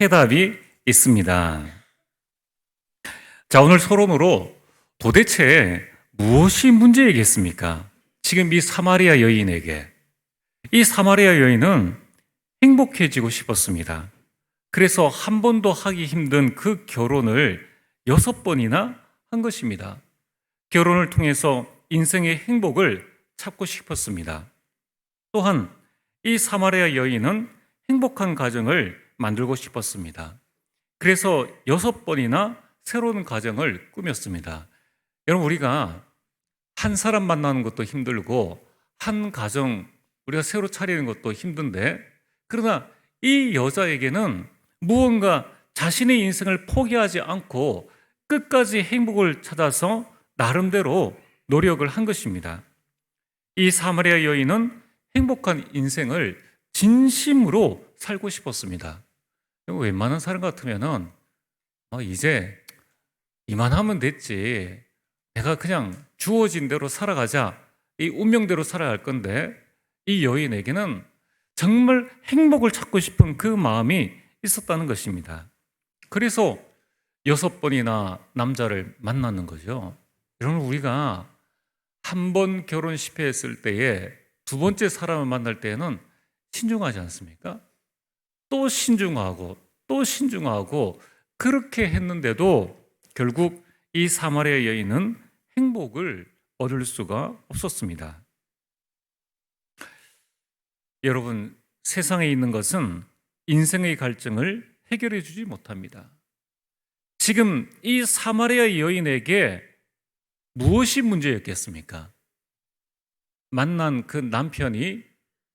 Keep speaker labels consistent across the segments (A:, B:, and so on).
A: 해답이 있습니다. 자, 오늘 서론으로 도대체 무엇이 문제이겠습니까? 지금 이 사마리아 여인에게. 이 사마리아 여인은 행복해지고 싶었습니다. 그래서 한 번도 하기 힘든 그 결혼을 6번이나 한 것입니다. 결혼을 통해서 인생의 행복을 찾고 싶었습니다. 또한 이 사마리아 여인은 행복한 가정을 만들고 싶었습니다. 그래서 6번이나 새로운 가정을 꾸몄습니다. 여러분, 우리가 한 사람 만나는 것도 힘들고 한 가정 우리가 새로 차리는 것도 힘든데, 그러나 이 여자에게는 무언가 자신의 인생을 포기하지 않고 끝까지 행복을 찾아서 나름대로 노력을 한 것입니다. 이 사마리아 여인은 행복한 인생을 진심으로 살고 싶었습니다. 웬만한 사람 같으면은 이제 이만하면 됐지, 내가 그냥 주어진 대로 살아가자, 이 운명대로 살아갈 건데, 이 여인에게는 정말 행복을 찾고 싶은 그 마음이 있었다는 것입니다. 그래서 6번이나 남자를 만나는 거죠. 여러분, 우리가 한 번 결혼 실패했을 때에 두 번째 사람을 만날 때에는 신중하지 않습니까? 또 신중하고 또 신중하고, 그렇게 했는데도 결국 이 사마리아 여인은 행복을 얻을 수가 없었습니다. 여러분, 세상에 있는 것은 인생의 갈증을 해결해 주지 못합니다. 지금 이 사마리아 여인에게 무엇이 문제였겠습니까? 만난 그 남편이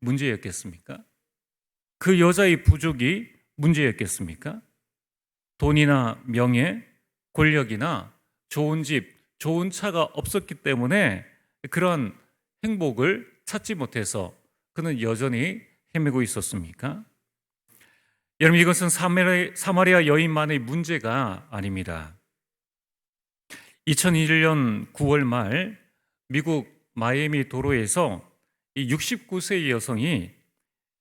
A: 문제였겠습니까? 그 여자의 부족이 문제였겠습니까? 돈이나 명예, 권력이나 좋은 집, 좋은 차가 없었기 때문에 그런 행복을 찾지 못해서 그는 여전히 헤매고 있었습니까? 여러분, 이것은 사마리아 여인만의 문제가 아닙니다. 2001년 9월 말 미국 마이애미 도로에서 이 69세의 여성이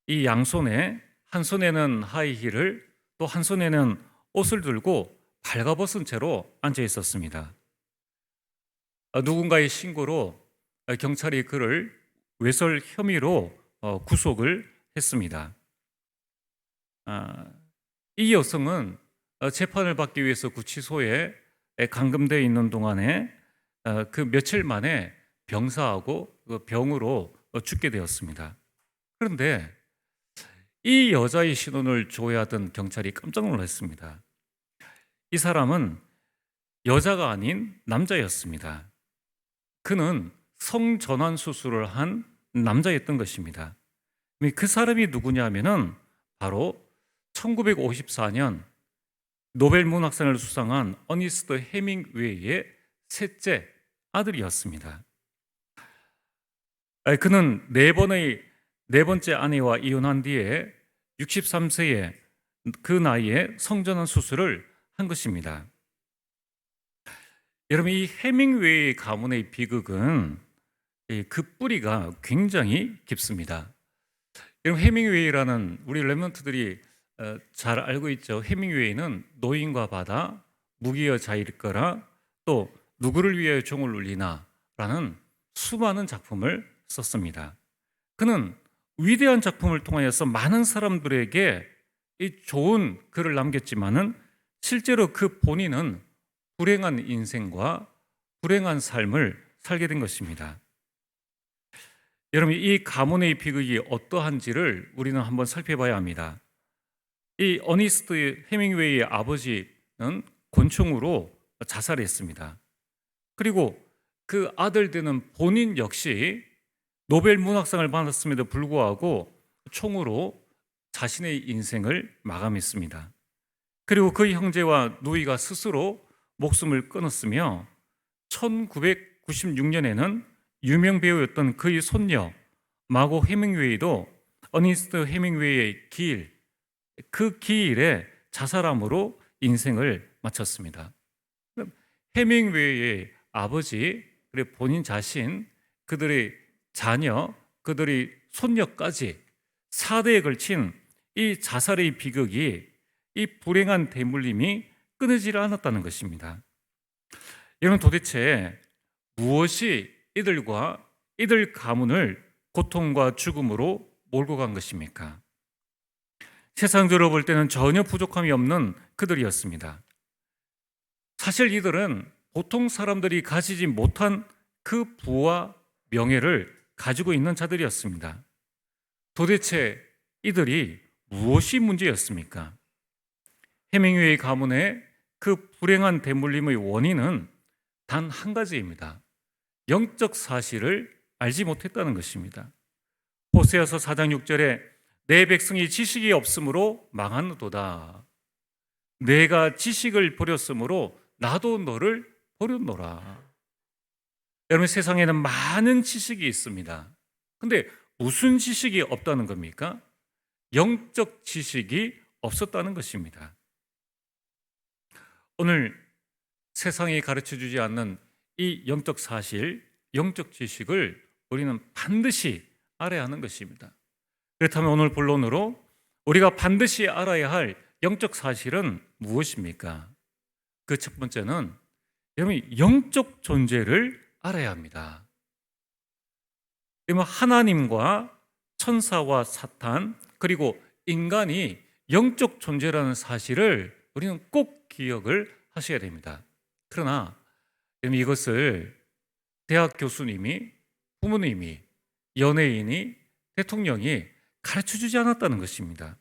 A: 이 양손에, 한 손에는 하이힐을, 또 한 손에는 옷을 들고 발가벗은 채로 앉아 있었습니다. 누군가의 신고로 경찰이 그를 외설 혐의로 구속을 했습니다. 이 여성은 재판을 받기 위해서 구치소에 감금되어 있는 동안에 그 며칠 만에 병사하고 병으로 죽게 되었습니다. 그런데 이 여자의 신원을 조회하던 경찰이 깜짝 놀랐습니다. 이 사람은 여자가 아닌 남자였습니다. 그는 성전환 수술을 한 남자였던 것입니다. 그 사람이 누구냐면은 바로 1954년 노벨 문학상을 수상한 어니스트 해밍웨이의 셋째 아들이었습니다. 그는 네 번째 아내와 이혼한 뒤에 63세의 그 나이에 성전환 수술을 한 것입니다. 여러분, 이 해밍웨이 가문의 비극은 그 뿌리가 굉장히 깊습니다. 여러분, 해밍웨이라는 우리 랩런트들이 잘 알고 있죠. 해밍웨이는 노인과 바다, 무기여 자일거라, 또 누구를 위하여 종을 울리나 라는 수많은 작품을 썼습니다. 그는 위대한 작품을 통하여서 많은 사람들에게 이 좋은 글을 남겼지만은 실제로 그 본인은 불행한 인생과 불행한 삶을 살게 된 것입니다. 여러분, 이 가문의 비극이 어떠한지를 우리는 한번 살펴봐야 합니다. 이 어니스트 해밍웨이의 아버지는 권총으로 자살했습니다. 그리고 그 아들 되는 본인 역시 노벨 문학상을 받았음에도 불구하고 총으로 자신의 인생을 마감했습니다. 그리고 그의 형제와 누이가 스스로 목숨을 끊었으며 1996년에는 유명 배우였던 그의 손녀 마고 해밍웨이도 어니스트 해밍웨이의 그 길에 자살함으로 인생을 마쳤습니다. 해밍웨이의 아버지, 그리고 본인 자신, 그들의 자녀, 그들의 손녀까지 4대에 걸친 이 자살의 비극이 이 불행한 대물림이 끊이질 않았다는 것입니다. 여러분, 도대체 무엇이 이들 가문을 고통과 죽음으로 몰고 간 것입니까? 세상적으로 볼 때는 전혀 부족함이 없는 그들이었습니다. 사실 이들은 보통 사람들이 가지지 못한 그 부와 명예를 가지고 있는 자들이었습니다. 도대체 이들이 무엇이 문제였습니까? 해밍웨이 가문의 그 불행한 대물림의 원인은 단 한 가지입니다. 영적 사실을 알지 못했다는 것입니다. 호세아서 4장 6절에 내 백성이 지식이 없으므로 망하노도다. 내가 지식을 버렸으므로 나도 너를 버렸노라. 여러분, 세상에는 많은 지식이 있습니다. 근데 무슨 지식이 없다는 겁니까? 영적 지식이 없었다는 것입니다. 오늘 세상이 가르쳐주지 않는 이 영적 사실, 영적 지식을 우리는 반드시 알아야 하는 것입니다. 그렇다면 오늘 본론으로 우리가 반드시 알아야 할 영적 사실은 무엇입니까? 그 첫 번째는 여러분, 영적 존재를 알아야 합니다. 하나님과 천사와 사탄 그리고 인간이 영적 존재라는 사실을 우리는 꼭 기억을 하셔야 됩니다. 그러나 이것을 대학 교수님이, 부모님이, 연예인이, 대통령이 가르쳐주지 않았다는 것입니다.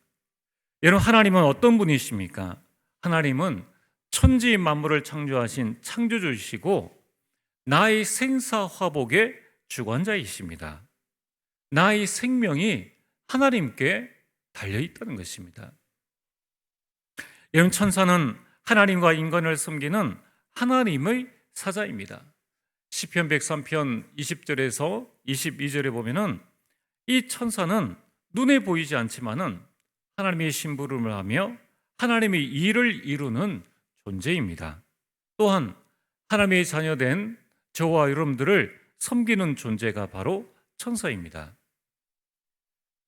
A: 여러분, 하나님은 어떤 분이십니까? 하나님은 천지 만물을 창조하신 창조주이시고 나의 생사화복의 주관자이십니다. 나의 생명이 하나님께 달려있다는 것입니다. 여러분, 천사는 하나님과 인간을 섬기는 하나님의 사자입니다. 시편 103편 20절에서 22절에 보면은 이 천사는 눈에 보이지 않지만은 하나님의 심부름을 하며 하나님의 일을 이루는 존재입니다. 또한 하나님의 자녀된 저와 여러분들을 섬기는 존재가 바로 천사입니다.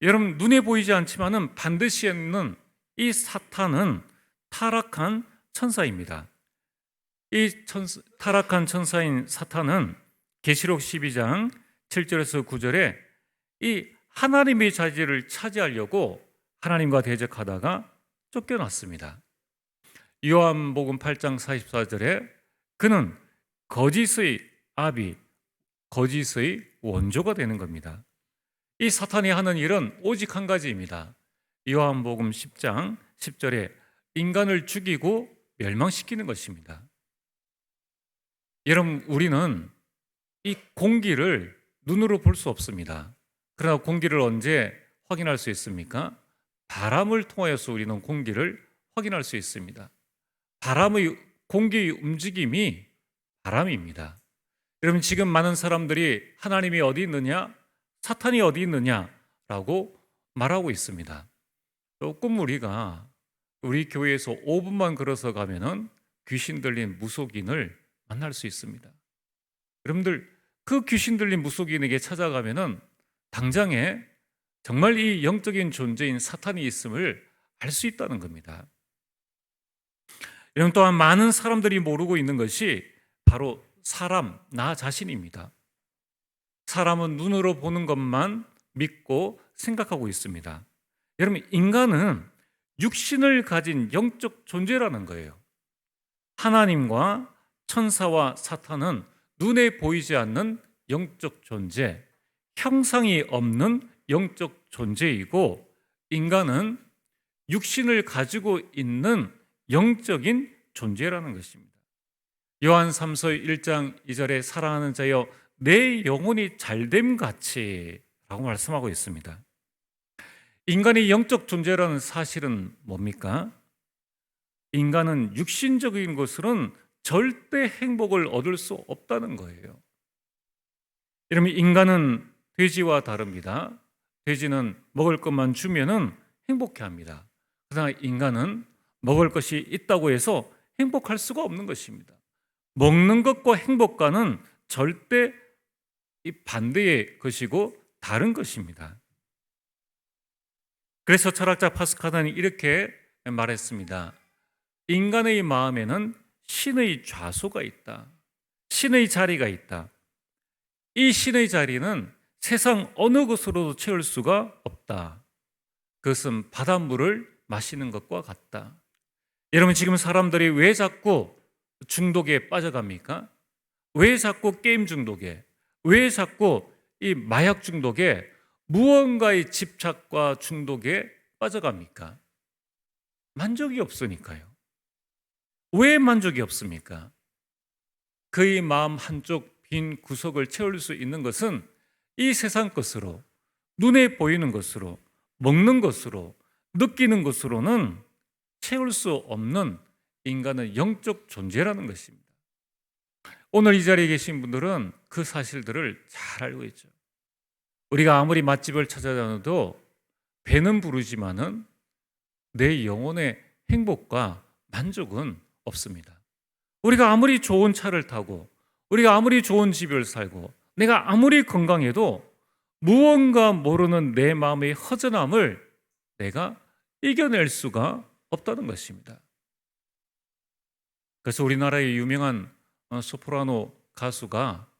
A: 여러분, 눈에 보이지 않지만은 반드시 있는 이 사탄은 타락한 천사입니다. 이 타락한 천사인 사탄은 계시록 12장 7절에서 9절에 이 하나님의 자리를 차지하려고 하나님과 대적하다가 쫓겨났습니다. 요한복음 8장 44절에 그는 거짓의 아비, 거짓의 원조가 되는 겁니다. 이 사탄이 하는 일은 오직 한 가지입니다. 요한복음 10장 10절에 인간을 죽이고 멸망시키는 것입니다. 여러분, 우리는 이 공기를 눈으로 볼 수 없습니다. 그러나 공기를 언제 확인할 수 있습니까? 바람을 통하여서 우리는 공기를 확인할 수 있습니다. 공기의 움직임이 바람입니다. 여러분, 지금 많은 사람들이 하나님이 어디 있느냐, 사탄이 어디 있느냐라고 말하고 있습니다. 조금 우리 교회에서 5분만 걸어서 가면은 귀신 들린 무속인을 만날 수 있습니다. 여러분들, 그 귀신 들린 무속인에게 찾아가면은 당장에 정말 이 영적인 존재인 사탄이 있음을 알 수 있다는 겁니다. 여러분, 또한 많은 사람들이 모르고 있는 것이 바로 나 자신입니다. 사람은 눈으로 보는 것만 믿고 생각하고 있습니다. 여러분, 인간은 육신을 가진 영적 존재라는 거예요. 하나님과 천사와 사탄은 눈에 보이지 않는 영적 존재, 형상이 없는 영적 존재이고 인간은 육신을 가지고 있는 영적인 존재라는 것입니다. 요한 3서 1장 2절에 사랑하는 자여 내 영혼이 잘됨 같이 라고 말씀하고 있습니다. 인간이 영적 존재라는 사실은 뭡니까? 인간은 육신적인 것으로는 절대 행복을 얻을 수 없다는 거예요. 여러분, 인간은 돼지와 다릅니다. 돼지는 먹을 것만 주면은 행복해합니다. 그러나 인간은 먹을 것이 있다고 해서 행복할 수가 없는 것입니다. 먹는 것과 행복과는 절대 반대의 것이고 다른 것입니다. 그래서 철학자 파스칼은 이렇게 말했습니다. 인간의 마음에는 신의 좌소가 있다. 신의 자리가 있다. 이 신의 자리는 세상 어느 것으로도 채울 수가 없다. 그것은 바닷물을 마시는 것과 같다. 여러분, 지금 사람들이 왜 자꾸 중독에 빠져갑니까? 왜 자꾸 게임 중독에, 왜 자꾸 이 마약 중독에, 무언가의 집착과 중독에 빠져갑니까? 만족이 없으니까요. 왜 만족이 없습니까? 그의 마음 한쪽 빈 구석을 채울 수 있는 것은 이 세상 것으로, 눈에 보이는 것으로, 먹는 것으로, 느끼는 것으로는 채울 수 없는 인간의 영적 존재라는 것입니다. 오늘 이 자리에 계신 분들은 그 사실들을 잘 알고 있죠. 우리가 아무리 맛집을 찾아다녀도 배는 부르지만은 내 영혼의 행복과 만족은 없습니다. 우리가 아무리 좋은 차를 타고, 우리가 아무리 좋은 집을 살고, 내가 아무리 건강해도 무언가 모르는 내 마음의 허전함을 내가 이겨낼 수가 없다는 것입니다. 그래서 우리나라의 유명한 소프라노 가수가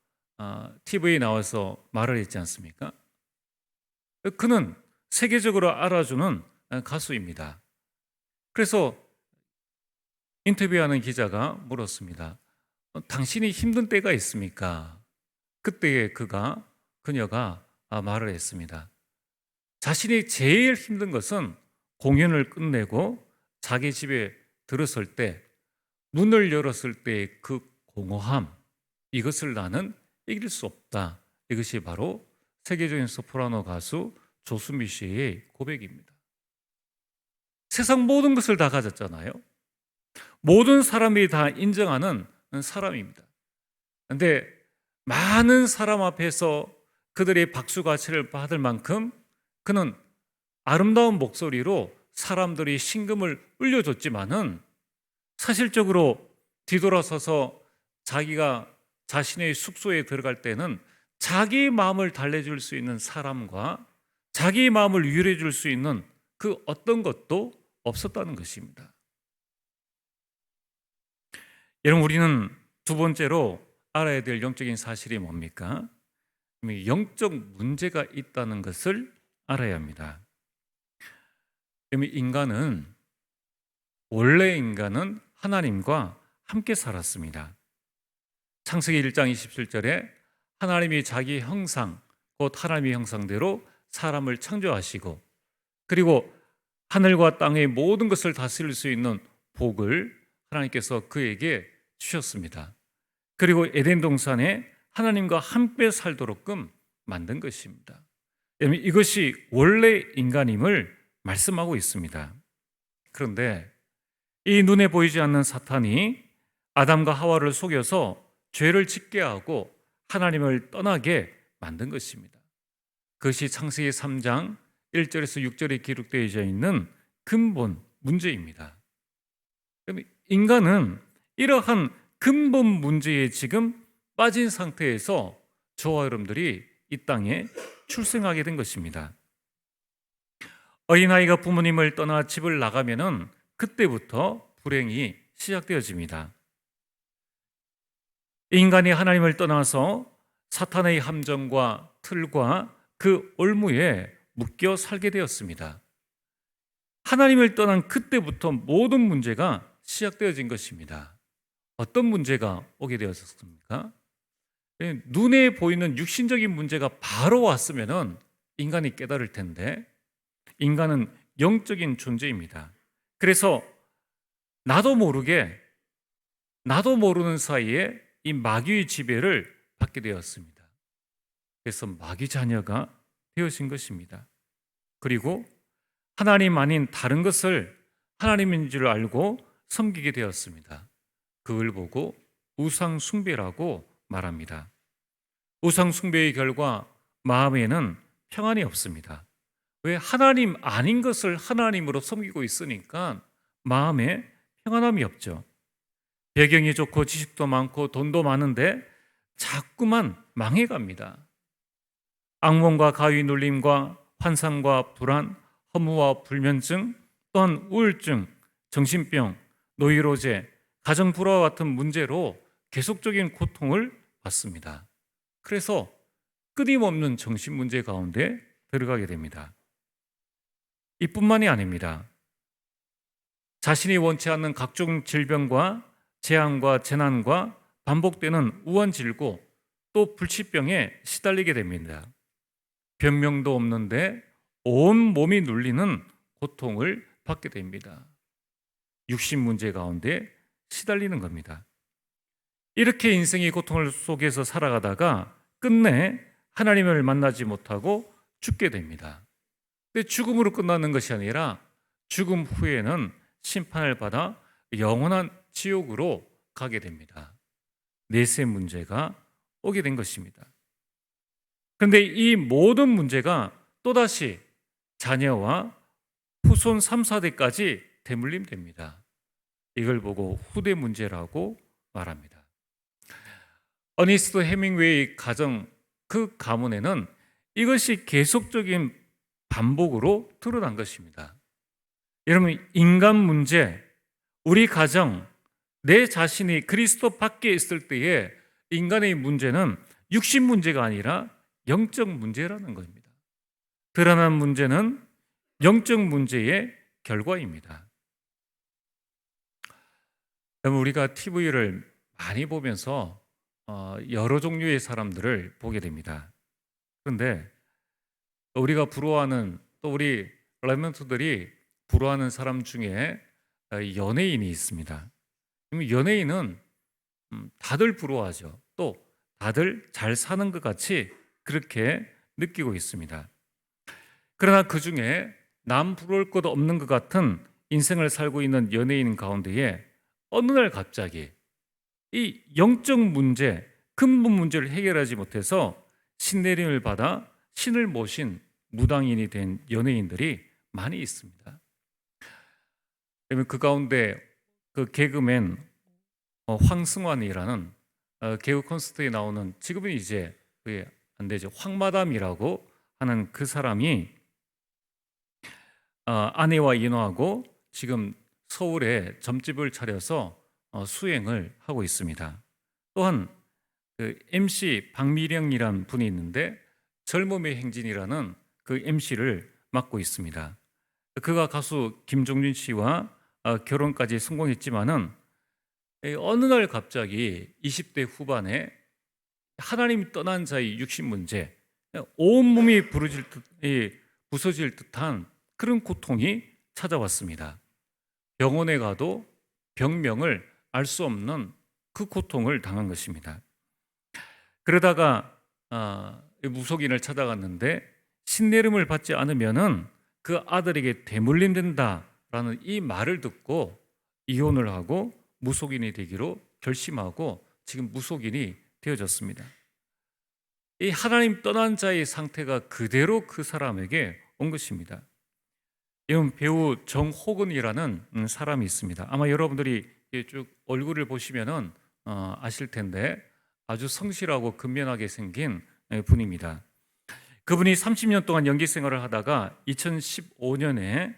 A: TV에 나와서 말을 했지 않습니까? 그는 세계적으로 알아주는 가수입니다. 그래서 인터뷰하는 기자가 물었습니다. 당신이 힘든 때가 있습니까? 그때에 그녀가 말을 했습니다. 자신이 제일 힘든 것은 공연을 끝내고 자기 집에 들었을 때, 문을 열었을 때의 그 공허함, 이것을 나는 이길 수 없다. 이것이 바로 세계적인 소프라노 가수 조수미 씨의 고백입니다. 세상 모든 것을 다 가졌잖아요. 모든 사람이 다 인정하는 사람입니다. 그런데 많은 사람 앞에서 그들의 박수가치를 받을 만큼 그는 아름다운 목소리로 사람들이 심금을 울려줬지만은 사실적으로 뒤돌아서서 자기가 자신의 숙소에 들어갈 때는 자기 마음을 달래줄 수 있는 사람과 자기 마음을 위로해 줄 수 있는 그 어떤 것도 없었다는 것입니다. 여러분, 우리는 두 번째로 알아야 될 영적인 사실이 뭡니까? 영적 문제가 있다는 것을 알아야 합니다. 원래 인간은 하나님과 함께 살았습니다. 창세기 1장 27절에 하나님이 자기 형상, 곧 하나님의 형상대로 사람을 창조하시고, 그리고 하늘과 땅의 모든 것을 다스릴 수 있는 복을 하나님께서 그에게 주셨습니다. 그리고 에덴 동산에 하나님과 함께 살도록끔 만든 것입니다. 이것이 원래 인간임을 말씀하고 있습니다. 그런데 이 눈에 보이지 않는 사탄이 아담과 하와를 속여서 죄를 짓게 하고 하나님을 떠나게 만든 것입니다. 그것이 창세기 3장 1절에서 6절에 기록되어 있는 근본 문제입니다. 인간은 이러한 근본 문제에 지금 빠진 상태에서 저와 여러분들이 이 땅에 출생하게 된 것입니다. 어린아이가 부모님을 떠나 집을 나가면은 그때부터 불행이 시작되어집니다. 인간이 하나님을 떠나서 사탄의 함정과 틀과 그 올무에 묶여 살게 되었습니다. 하나님을 떠난 그때부터 모든 문제가 시작되어진 것입니다. 어떤 문제가 오게 되었습니까? 눈에 보이는 육신적인 문제가 바로 왔으면 인간이 깨달을 텐데, 인간은 영적인 존재입니다. 그래서 나도 모르는 사이에 이 마귀의 지배를 받게 되었습니다. 그래서 마귀 자녀가 되어진 것입니다. 그리고 하나님 아닌 다른 것을 하나님인 줄 알고 섬기게 되었습니다. 그걸 보고 우상 숭배라고 말합니다. 우상 숭배의 결과 마음에는 평안이 없습니다. 왜? 하나님 아닌 것을 하나님으로 섬기고 있으니까 마음에 평안함이 없죠. 배경이 좋고 지식도 많고 돈도 많은데 자꾸만 망해갑니다. 악몽과 가위 눌림과 환상과 불안, 허무와 불면증, 또한 우울증, 정신병, 노이로제, 가정 불화와 같은 문제로 계속적인 고통을 받습니다. 그래서 끊임없는 정신 문제 가운데 들어가게 됩니다. 이뿐만이 아닙니다. 자신이 원치 않는 각종 질병과 재앙과 재난과 반복되는 우환질고 또 불치병에 시달리게 됩니다. 병명도 없는데 온 몸이 눌리는 고통을 받게 됩니다. 육신 문제 가운데 시달리는 겁니다. 이렇게 인생의 고통을 속에서 살아가다가 끝내 하나님을 만나지 못하고 죽게 됩니다. 근데 죽음으로 끝나는 것이 아니라 죽음 후에는 심판을 받아 영원한 지옥으로 가게 됩니다. 내세 문제가 오게 된 것입니다. 그런데 이 모든 문제가 또다시 자녀와 후손 3, 4대까지 대물림됩니다. 이걸 보고 후대 문제라고 말합니다. 어니스트 해밍웨이 가정, 그 가문에는 이것이 계속적인 반복으로 드러난 것입니다. 여러분, 인간 문제, 우리 가정, 내 자신이 그리스도 밖에 있을 때의 인간의 문제는 육신 문제가 아니라 영적 문제라는 겁니다. 드러난 문제는 영적 문제의 결과입니다. 여러분, 우리가 TV를 많이 보면서 여러 종류의 사람들을 보게 됩니다. 그런데 우리가 부러워하는, 또 우리 랩런트들이 부러워하는 사람 중에 연예인이 있습니다. 연예인은 다들 부러워하죠. 또 다들 잘 사는 것 같이 그렇게 느끼고 있습니다. 그러나 그 중에 남 부러울 것 없는 것 같은 인생을 살고 있는 연예인 가운데에 어느 날 갑자기 이 영적 문제, 근본 문제를 해결하지 못해서 신내림을 받아 신을 모신 무당인이 된 연예인들이 많이 있습니다. 그 가운데 그 개그맨 황승환이라는 개그 콘서트에 나오는, 지금은 이제 그게 안 되죠, 황마담이라고 하는 그 사람이 아내와 인화하고 지금 서울에 점집을 차려서 수행을 하고 있습니다. 또한 그 MC 박미령이라는 분이 있는데 젊음의 행진이라는 그 MC를 맡고 있습니다. 그가 가수 김종준 씨와 결혼까지 성공했지만은 어느 날 갑자기 20대 후반에 하나님이 떠난 자의 육신 문제, 온몸이 부서질 듯한 그런 고통이 찾아왔습니다. 병원에 가도 병명을 알 수 없는 그 고통을 당한 것입니다. 그러다가 무속인을 찾아갔는데 신내림을 받지 않으면은 그 아들에게 대물림된다라는 이 말을 듣고 이혼을 하고 무속인이 되기로 결심하고 지금 무속인이 되어졌습니다. 이 하나님 떠난 자의 상태가 그대로 그 사람에게 온 것입니다. 이건 배우 정호근이라는 사람이 있습니다. 아마 여러분들이 쭉 얼굴을 보시면은 아실 텐데 아주 성실하고 근면하게 생긴 분입니다. 그분이 30년 동안 연기 생활을 하다가 2015년에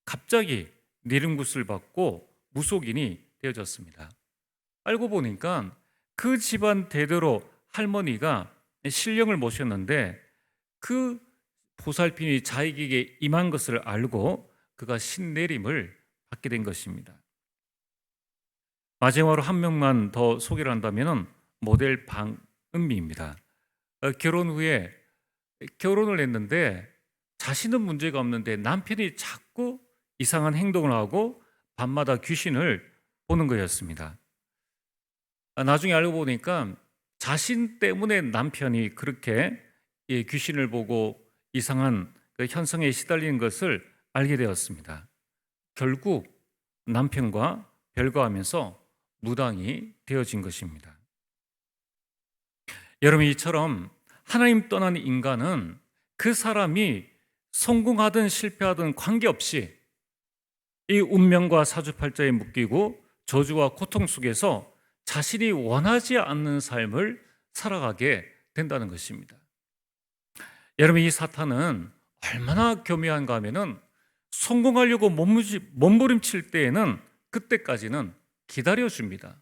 A: 갑자기 내림굿을 받고 무속인이 되어졌습니다. 알고 보니까 그 집안 대대로 할머니가 신령을 모셨는데 그 보살핌이 자기에게 임한 것을 알고 그가 신내림을 받게 된 것입니다. 마지막으로 한 명만 더 소개를 한다면 모델 방은미입니다. 결혼 후에 결혼을 했는데 자신은 문제가 없는데 남편이 자꾸 이상한 행동을 하고 밤마다 귀신을 보는 거였습니다. 나중에 알고 보니까 자신 때문에 남편이 그렇게 귀신을 보고 이상한 그 현상에 시달리는 것을 알게 되었습니다. 결국 남편과 별거하면서 무당이 되어진 것입니다. 여러분, 이처럼 하나님 떠난 인간은 그 사람이 성공하든 실패하든 관계없이 이 운명과 사주팔자에 묶이고 저주와 고통 속에서 자신이 원하지 않는 삶을 살아가게 된다는 것입니다. 여러분, 이 사탄은 얼마나 교묘한가 하면은 성공하려고 몸부림칠 때에는 그때까지는 기다려줍니다.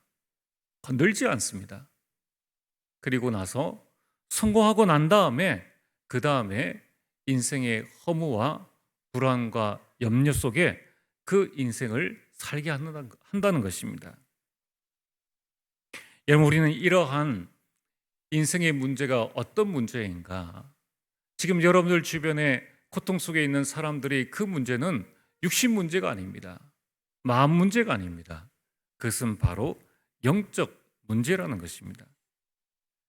A: 건들지 않습니다. 그리고 나서 성공하고 난 다음에 그 다음에 인생의 허무와 불안과 염려 속에 그 인생을 살게 한다는 것입니다. 여러분, 우리는 이러한 인생의 문제가 어떤 문제인가? 지금 여러분들 주변에 고통 속에 있는 사람들이 그 문제는 육신 문제가 아닙니다. 마음 문제가 아닙니다. 그것은 바로 영적 문제라는 것입니다.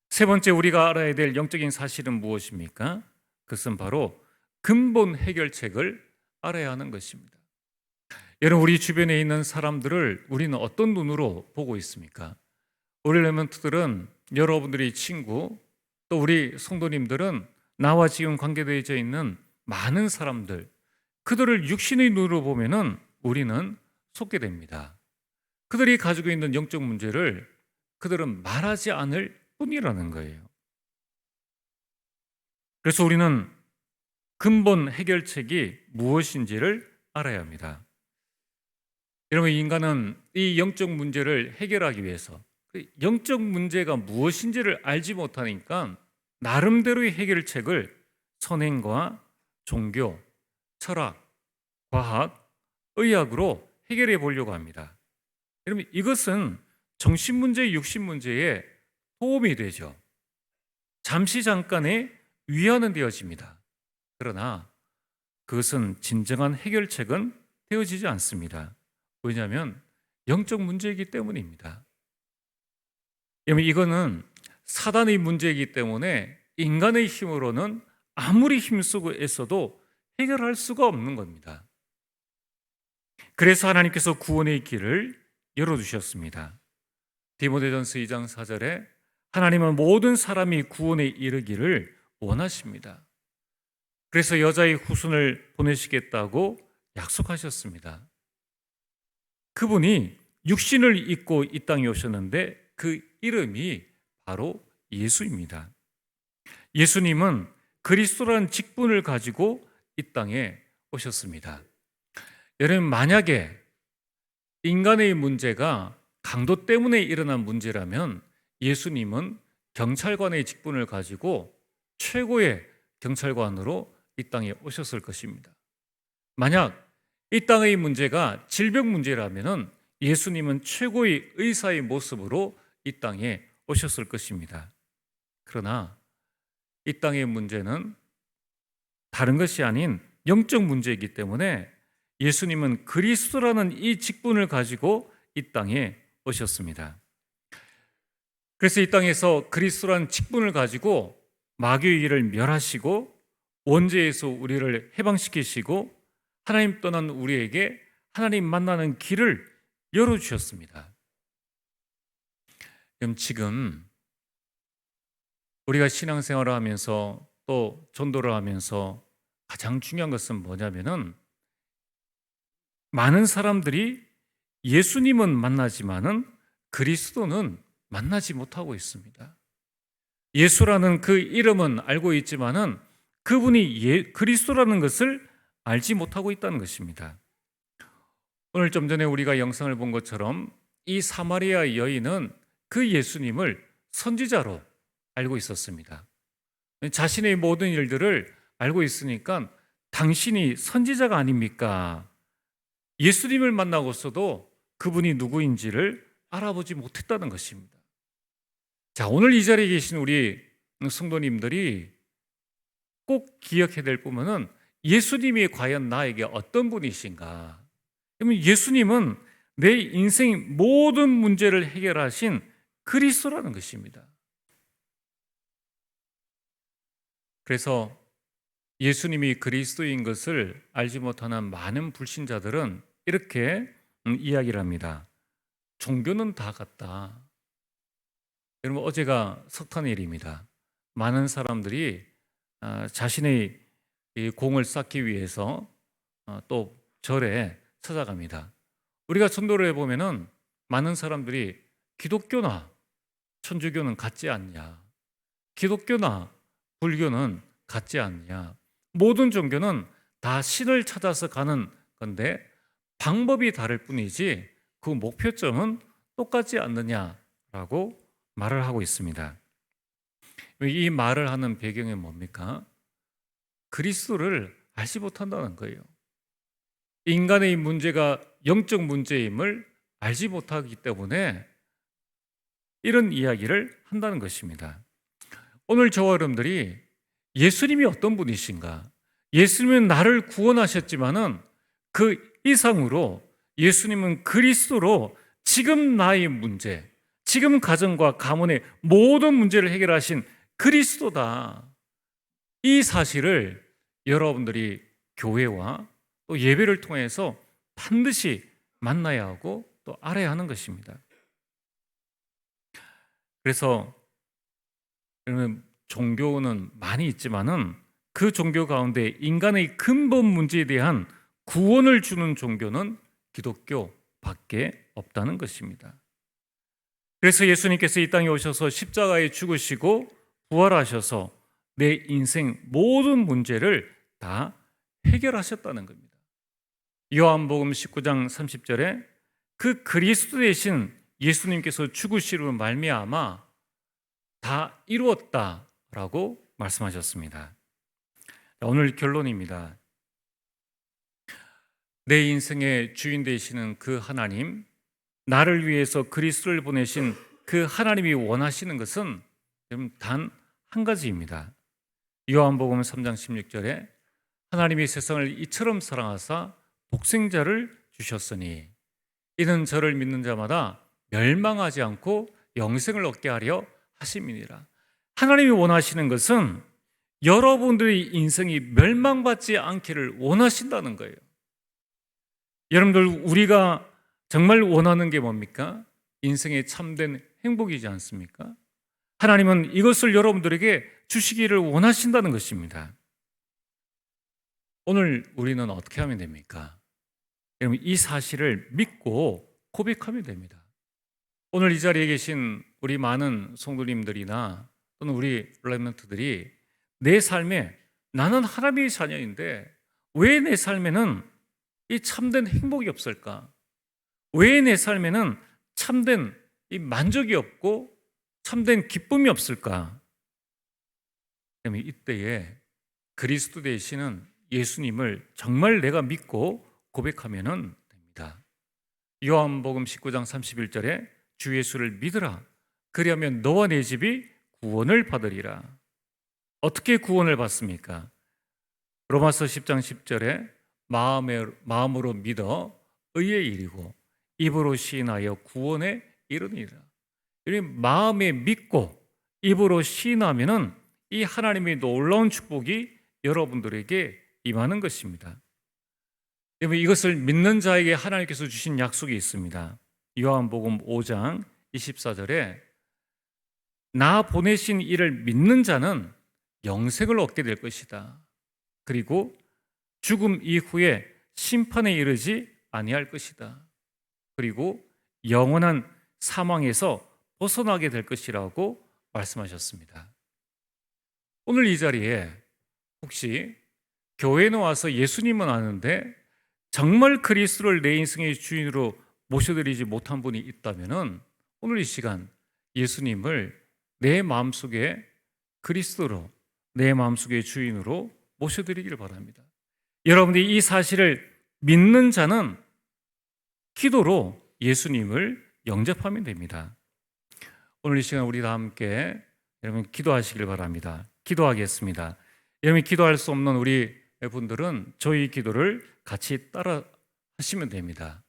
A: 세 번째 우리가 알아야 될 영적인 사실은 무엇입니까? 그것은 바로 근본 해결책을 알아야 하는 것입니다. 여러분, 우리 주변에 있는 사람들을 우리는 어떤 눈으로 보고 있습니까? 우리 레몬트들은 여러분들이 친구, 또 우리 성도님들은 나와 지금 관계되어져 있는 많은 사람들, 그들을 육신의 눈으로 보면은 우리는 속게 됩니다. 그들이 가지고 있는 영적 문제를 그들은 말하지 않을 뿐이라는 거예요. 그래서 우리는 근본 해결책이 무엇인지를 알아야 합니다. 여러분, 인간은 이 영적 문제를 해결하기 위해서 영적 문제가 무엇인지를 알지 못하니까 나름대로의 해결책을 선행과 종교, 철학, 과학, 의학으로 해결해 보려고 합니다. 여러분, 이것은 정신 문제, 육신 문제에 도움이 되죠. 잠시 잠깐의 위안은 되어집니다. 그러나 그것은 진정한 해결책은 되어지지 않습니다. 왜냐하면 영적 문제이기 때문입니다. 여러분, 이거는 사단의 문제이기 때문에 인간의 힘으로는 아무리 힘쓰고 애써도 해결할 수가 없는 겁니다. 그래서 하나님께서 구원의 길을 열어주셨습니다. 디모데전서 2장 4절에 하나님은 모든 사람이 구원에 이르기를 원하십니다. 그래서 여자의 후손을 보내시겠다고 약속하셨습니다. 그분이 육신을 입고 이 땅에 오셨는데 그 이름이 바로 예수입니다. 예수님은 그리스도라는 직분을 가지고 이 땅에 오셨습니다. 여러분, 만약에 인간의 문제가 강도 때문에 일어난 문제라면 예수님은 경찰관의 직분을 가지고 최고의 경찰관으로 이 땅에 오셨을 것입니다. 만약 이 땅의 문제가 질병 문제라면 예수님은 최고의 의사의 모습으로 이 땅에 오셨을 것입니다. 그러나 이 땅의 문제는 다른 것이 아닌 영적 문제이기 때문에 예수님은 그리스도라는 이 직분을 가지고 이 땅에 오셨습니다. 그래서 이 땅에서 그리스도라는 직분을 가지고 마귀의 일을 멸하시고 원죄에서 우리를 해방시키시고 하나님 떠난 우리에게 하나님 만나는 길을 열어주셨습니다. 그럼 지금 우리가 신앙생활을 하면서 또 전도를 하면서 가장 중요한 것은 뭐냐면은 많은 사람들이 예수님은 만나지만은 그리스도는 만나지 못하고 있습니다. 예수라는 그 이름은 알고 있지만은 그분이 그리스도라는 것을 알지 못하고 있다는 것입니다. 오늘 좀 전에 우리가 영상을 본 것처럼 이 사마리아 여인은 그 예수님을 선지자로 알고 있었습니다. 자신의 모든 일들을 알고 있으니까 당신이 선지자가 아닙니까? 예수님을 만나고서도 그분이 누구인지를 알아보지 못했다는 것입니다. 자, 오늘 이 자리에 계신 우리 성도님들이 꼭 기억해야 될 부분은 예수님이 과연 나에게 어떤 분이신가? 그러면 예수님은 내 인생 모든 문제를 해결하신 그리스도라는 것입니다. 그래서 예수님이 그리스도인 것을 알지 못하는 많은 불신자들은 이렇게 이야기를 합니다. 종교는 다 같다. 여러분, 어제가 석탄일입니다. 많은 사람들이 자신의 공을 쌓기 위해서 또 절에 찾아갑니다. 우리가 전도를 해보면은 많은 사람들이 기독교나 천주교는 같지 않냐, 기독교나 불교는 같지 않냐, 모든 종교는 다 신을 찾아서 가는 건데 방법이 다를 뿐이지 그 목표점은 똑같지 않느냐라고 말을 하고 있습니다. 이 말을 하는 배경이 뭡니까? 그리스도를 알지 못한다는 거예요. 인간의 문제가 영적 문제임을 알지 못하기 때문에 이런 이야기를 한다는 것입니다. 오늘 저와 여러분들이 예수님이 어떤 분이신가? 예수님은 나를 구원하셨지만은 그 이상으로 예수님은 그리스도로 지금 나의 문제, 지금 가정과 가문의 모든 문제를 해결하신 그리스도다. 이 사실을 여러분들이 교회와 또 예배를 통해서 반드시 만나야 하고 또 알아야 하는 것입니다. 그래서 여러분, 종교는 많이 있지만은 그 종교 가운데 인간의 근본 문제에 대한 구원을 주는 종교는 기독교밖에 없다는 것입니다. 그래서 예수님께서 이 땅에 오셔서 십자가에 죽으시고 부활하셔서 내 인생 모든 문제를 다 해결하셨다는 겁니다. 요한복음 19장 30절에 그 그리스도 대신 예수님께서 죽으시로 말미암아 다 이루었다라고 말씀하셨습니다. 오늘 결론입니다. 내 인생의 주인 되시는 그 하나님, 나를 위해서 그리스도를 보내신 그 하나님이 원하시는 것은 단 한 가지입니다. 요한복음 3장 16절에 하나님이 세상을 이처럼 사랑하사 독생자를 주셨으니 이는 저를 믿는 자마다 멸망하지 않고 영생을 얻게 하려 하심이니라. 하나님이 원하시는 것은 여러분들의 인생이 멸망받지 않기를 원하신다는 거예요. 여러분들, 우리가 정말 원하는 게 뭡니까? 인생의 참된 행복이지 않습니까? 하나님은 이것을 여러분들에게 주시기를 원하신다는 것입니다. 오늘 우리는 어떻게 하면 됩니까? 여러분, 이 사실을 믿고 고백하면 됩니다. 오늘 이 자리에 계신 우리 많은 성도님들이나 또는 우리 렘넌트들이 내 삶에 나는 하나님의 자녀인데 왜 내 삶에는 이 참된 행복이 없을까? 왜 내 삶에는 참된 이 만족이 없고 참된 기쁨이 없을까? 그러면 이때에 그리스도 되시는 예수님을 정말 내가 믿고 고백하면 됩니다. 요한복음 19장 31절에 주 예수를 믿으라. 그리하면 너와 내 집이 구원을 받으리라. 어떻게 구원을 받습니까? 로마서 10장 10절에 마음으로 믿어 의에 이르고 입으로 시인하여 구원에 이르니라. 마음에 믿고 입으로 시인하면은 이 하나님의 놀라운 축복이 여러분들에게 임하는 것입니다. 이것을 믿는 자에게 하나님께서 주신 약속이 있습니다. 요한복음 5장 24절에 나 보내신 이를 믿는 자는 영생을 얻게 될 것이다. 그리고 죽음 이후에 심판에 이르지 아니할 것이다. 그리고 영원한 사망에서 벗어나게 될 것이라고 말씀하셨습니다. 오늘 이 자리에 혹시 교회에 와서 예수님은 아는데 정말 그리스도를 내 인생의 주인으로 모셔드리지 못한 분이 있다면 오늘 이 시간 예수님을 내 마음속에 그리스도로 내 마음속의 주인으로 모셔드리기를 바랍니다. 여러분들이 이 사실을 믿는 자는 기도로 예수님을 영접하면 됩니다. 오늘 이 시간 우리 다 함께 여러분 기도하시길 바랍니다. 기도하겠습니다. 여러분 기도할 수 없는 우리 분들은 저희 기도를 같이 따라 하시면 됩니다.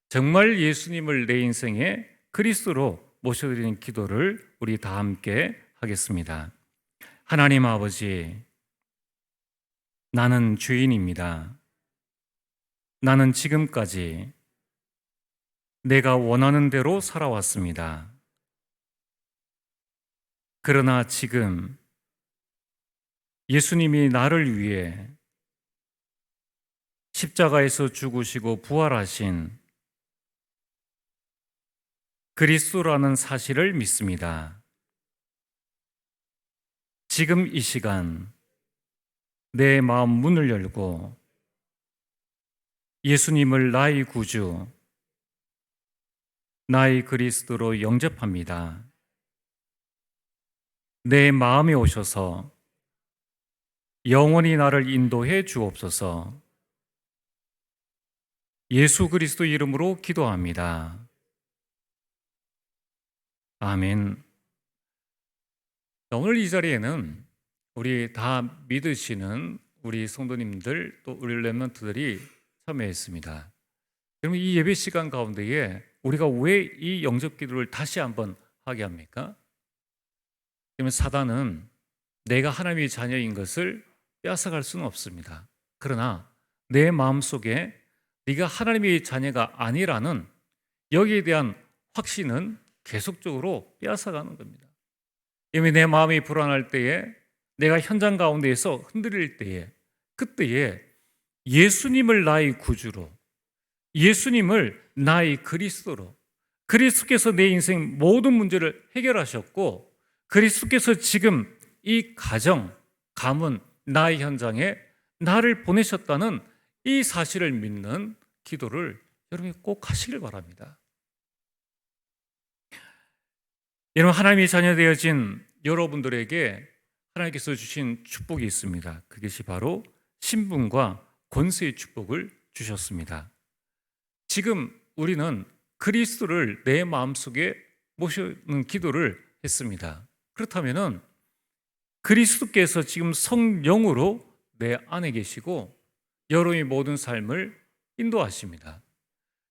A: 정말 예수님을 내 인생에 그리스도로 모셔드리는 기도를 우리 다 함께 하겠습니다. 하나님 아버지, 나는 죄인입니다. 나는 지금까지 내가 원하는 대로 살아왔습니다. 그러나 지금 예수님이 나를 위해 십자가에서 죽으시고 부활하신 그리스도라는 사실을 믿습니다. 지금 이 시간 내 마음 문을 열고 예수님을 나의 구주, 나의 그리스도로 영접합니다. 내 마음에 오셔서 영원히 나를 인도해 주옵소서. 예수 그리스도 이름으로 기도합니다. 아멘. 오늘 이 자리에는 우리 다 믿으시는 우리 성도님들 또 우리 렘넌트들이 참여했습니다. 그러면 이 예배 시간 가운데에 우리가 왜 이 영접 기도를 다시 한번 하게 합니까? 그러면 사단은 내가 하나님의 자녀인 것을 빼앗아갈 수는 없습니다. 그러나 내 마음속에 네가 하나님의 자녀가 아니라는 여기에 대한 확신은 계속적으로 빼앗아가는 겁니다. 이미 내 마음이 불안할 때에, 내가 현장 가운데에서 흔들릴 때에, 그때에 예수님을 나의 구주로, 예수님을 나의 그리스도로, 그리스도께서 내 인생 모든 문제를 해결하셨고 그리스도께서 지금 이 가정, 가문, 나의 현장에 나를 보내셨다는 이 사실을 믿는 기도를 여러분이 꼭 하시길 바랍니다. 여러분, 하나님이 자녀 되어진 여러분들에게 하나님께서 주신 축복이 있습니다. 그것이 바로 신분과 권세의 축복을 주셨습니다. 지금 우리는 그리스도를 내 마음속에 모시는 기도를 했습니다. 그렇다면 그리스도께서 지금 성령으로 내 안에 계시고 여러분의 모든 삶을 인도하십니다.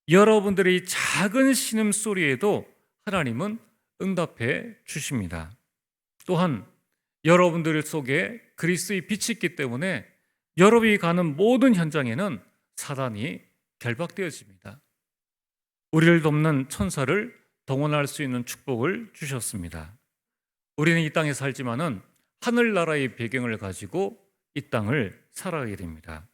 A: 여러분들의 작은 신음소리에도 하나님은 응답해 주십니다. 또한 여러분들 속에 그리스도의 빛이 있기 때문에 여러분이 가는 모든 현장에는 사단이 결박되어집니다. 우리를 돕는 천사를 동원할 수 있는 축복을 주셨습니다. 우리는 이 땅에 살지만은 하늘나라의 배경을 가지고 이 땅을 살아가게 됩니다.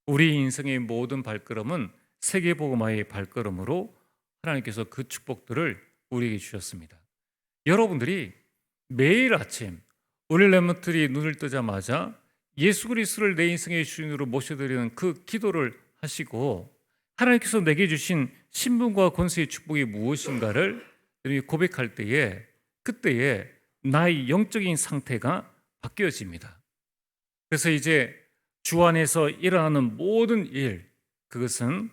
A: 우리 인생의 모든 발걸음은 세계복음화의 발걸음으로 하나님께서 그 축복들을 우리에게 주셨습니다. 여러분들이 매일 아침 우리 렘넌트들이 눈을 뜨자마자 예수 그리스도를 내 인생의 주인으로 모셔드리는 그 기도를 하시고 하나님께서 내게 주신 신분과 권세의 축복이 무엇인가를 고백할 때에, 그때에 나의 영적인 상태가 바뀌어집니다. 그래서 이제 주 안에서 일어나는 모든 일, 그것은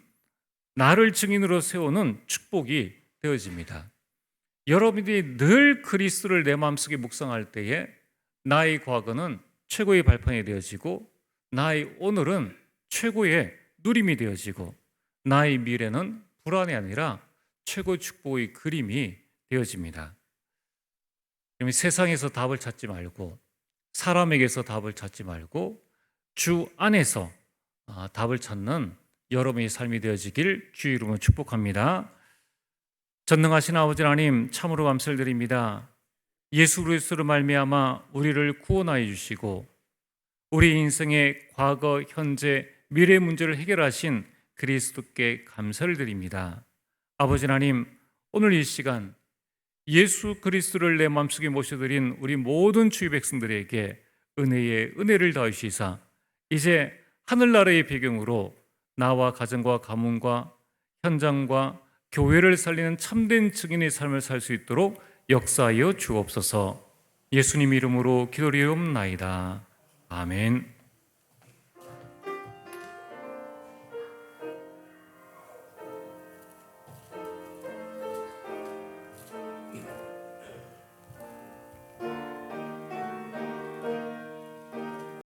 A: 나를 증인으로 세우는 축복이 되어집니다. 여러분들이 늘 그리스도를 내 마음속에 묵상할 때에 나의 과거는 최고의 발판이 되어지고 나의 오늘은 최고의 누림이 되어지고 나의 미래는 불안이 아니라 최고의 축복의 그림이 되어집니다. 그러면 세상에서 답을 찾지 말고 사람에게서 답을 찾지 말고 주 안에서 답을 찾는 여러분의 삶이 되어지길 주의 이름으로 축복합니다. 전능하신 아버지 하나님, 참으로 감사를 드립니다. 예수 그리스도로 말미암아 우리를 구원하여 주시고 우리 인생의 과거, 현재, 미래 문제를 해결하신 그리스도께 감사를 드립니다. 아버지 하나님, 오늘 이 시간 예수 그리스도를 내 마음속에 모셔드린 우리 모든 주의 백성들에게 은혜에 은혜를 더하시사 이제 하늘나라의 배경으로 나와 가정과 가문과 현장과 교회를 살리는 참된 증인의 삶을 살 수 있도록 역사하여 주옵소서. 예수님 이름으로 기도리옵나이다. 아멘.